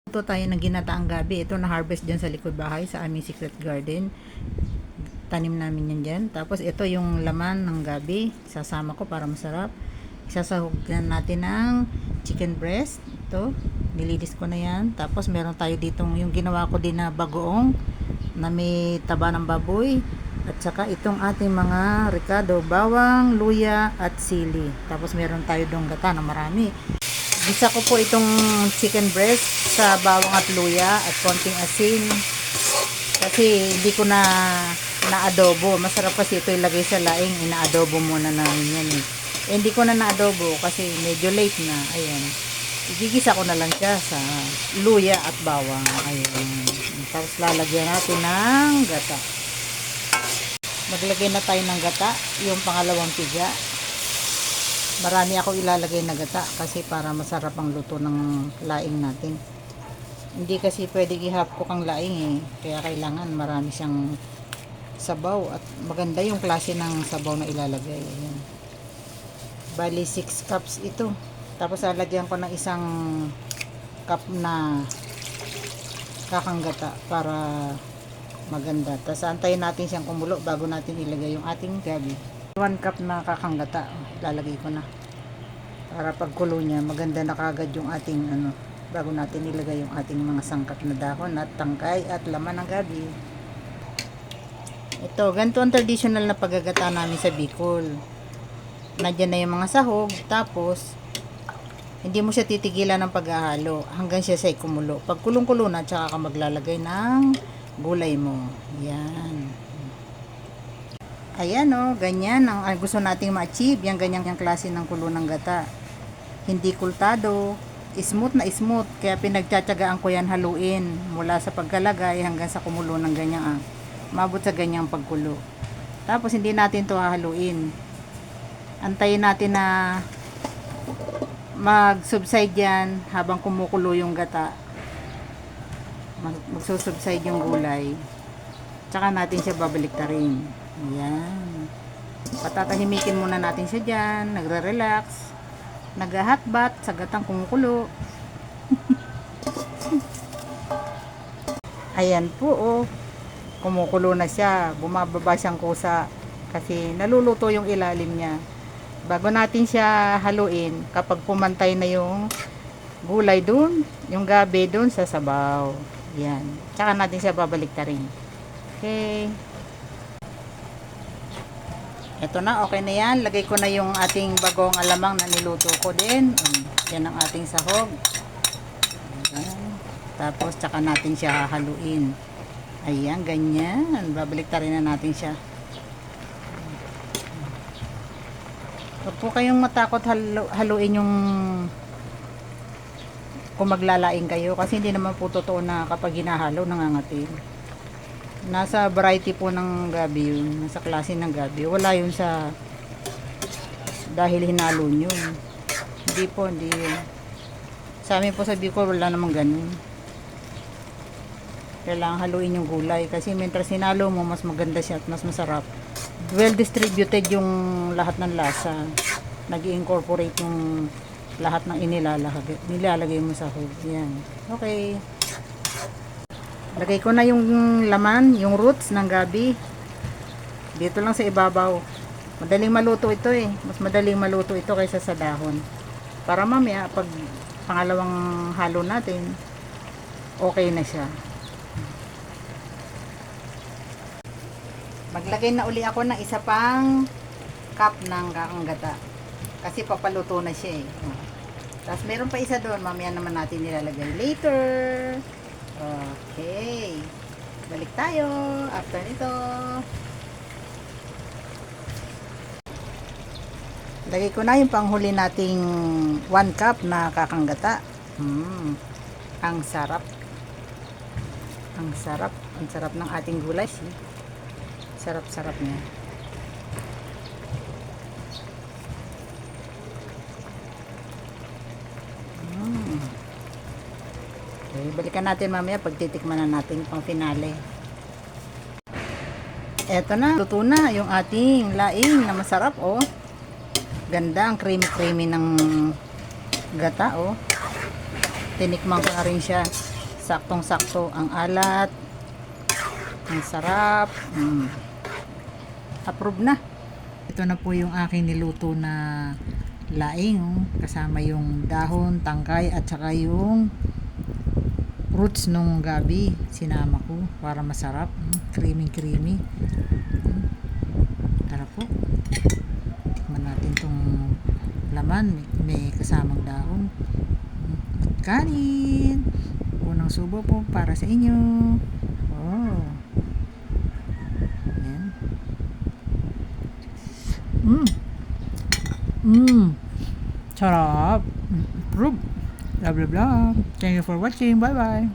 Ito tayo ng ginataang gabi. Ito na harvest dyan sa likod bahay sa aming secret garden. Tanim namin yan dyan. Tapos ito yung laman ng gabi. Sasama ko para masarap. Isasahugyan natin ng chicken breast. Ito. Nililis ko na yan. Tapos meron tayo ditong yung ginawa ko din na bagoong na may taba ng baboy. At saka itong ating mga ricado, bawang, luya at sili. Tapos meron tayo dong gata na marami. Gisa ko po itong chicken breast sa bawang at luya at konting asin. Kasi hindi ko na-adobo. Masarap kasi ito ilagay sa laing. Ina-adobo muna namin yan eh. Hindi ko na na-adobo kasi medyo late na. Ayan. Igigisa ko na lang siya sa luya at bawang. Ayan. Tapos lalagyan natin ng gata. Maglagay na tayo ng gata. Yung pangalawang piga. Marami ako ilalagay na gata kasi para masarap ang luto ng laing natin. Hindi kasi pwede ihap ko ang laing eh. Kaya kailangan marami siyang sabaw at maganda yung klase ng sabaw na ilalagay. Ayan. Bali 6 cups ito. Tapos lalagyan ko ng isang cup na kakang gata para maganda. Tapos antayin natin siyang kumulo bago natin ilagay yung ating gabi. 1 cup na kakanggata lalagay ko na para pagkulo niya maganda na kagad yung ating bago natin ilagay yung ating mga sangkap na dahon at tangkay at laman ng gabi. Ito, ganito ang traditional na paggagata namin sa Bicol. Nandiyan na yung mga sahog, tapos hindi mo siya titigilan ng paghahalo hanggang siya sa kumulo. Pag kulong-kulo na, tsaka ka maglalagay ng gulay mo. Yan. Ayan o, ganyan ang gusto nating ma-achieve. Yan ganyan yung klase ng kulo ng gata. Hindi kultado, smooth na smooth. Kaya pinagtsatsagaan ko yan haluin mula sa pagkalagay hanggang sa kumulo ng ganyan. Mabot sa ganyang pagkulo. Tapos hindi natin to haluin. Antayin natin na mag-subside yan habang kumukulo yung gata. Magsusubside yung gulay. Tsaka natin siya babalik na rin. Ayan. Patatahimikin muna natin siya dyan. Nagre-relax. Nag-hotbat sa gatang kumukulo. Ayan po oh. Kumukulo na siya. Bumababa siyang kusa. Kasi naluluto yung ilalim niya. Bago natin siya haluin, kapag pumantay na yung gulay dun, yung gabi dun sa sabaw. Ayan. Tsaka natin siya babalik na rin. Okay. Ito na, okay na yan. Lagay ko na yung ating bagong alamang na niluto ko din. Yan ang ating sahog. Ayan. Tapos, tsaka natin siya haluin. Ayan, ganyan. Babalik ta rin na natin siya. Huwag po kayong matakot haluin yung kung maglalaing kayo. Kasi hindi naman po totoo na kapag hinahalo, nangangatil. Nasa variety po ng gabi yun. Nasa klase ng gabi. Wala yun sa dahil hinalo nyo. Hindi po, hindi yun. Sa amin po sa Bicol, wala namang ganun. Kailangan haluin yung gulay. Kasi mientras hinalo mo, mas maganda siya at mas masarap. Well distributed yung lahat ng lasa. Nag-incorporate yung lahat ng nilalagay mo sa hog. Yan. Okay. Lagay ko na yung laman, yung roots ng gabi. Dito lang sa ibabaw. Madaling maluto ito eh. Mas madaling maluto ito kaysa sa dahon. Para mamaya, pag pangalawang halo natin, okay na siya. Maglagay na uli ako ng isa pang cup ng kakanggata. Kasi papaluto na siya eh. Tapos meron pa isa doon. Mamaya naman natin nilalagay later. Okay. Balik tayo after nito. Lagay ko na yung panghuli nating 1 cup na kakanggata. Ang sarap. Ang sarap. Ang sarap ng ating gulay. Sarap-sarap niya. Okay, balikan natin mamaya pag titikman na natin pang finale. Eto na, luto na yung ating laing na masarap oh. Ganda ang creamy ng gata oh. Tinikman ko na rin siya. Saktong-sakto ang alat. Ang sarap. Approve na. Ito na po yung aking niluto na laing. Kasama yung dahon, tangkay, at saka yung roots nung gabi. Sinama ko para masarap. Creamy. Tara po. Tikman natin tong laman. May kasamang dahon. Kanin. Unang subo po para sa inyo. Oh. Yan. Sarap. Approve. Blah blah blah. Thank you for watching. Bye bye.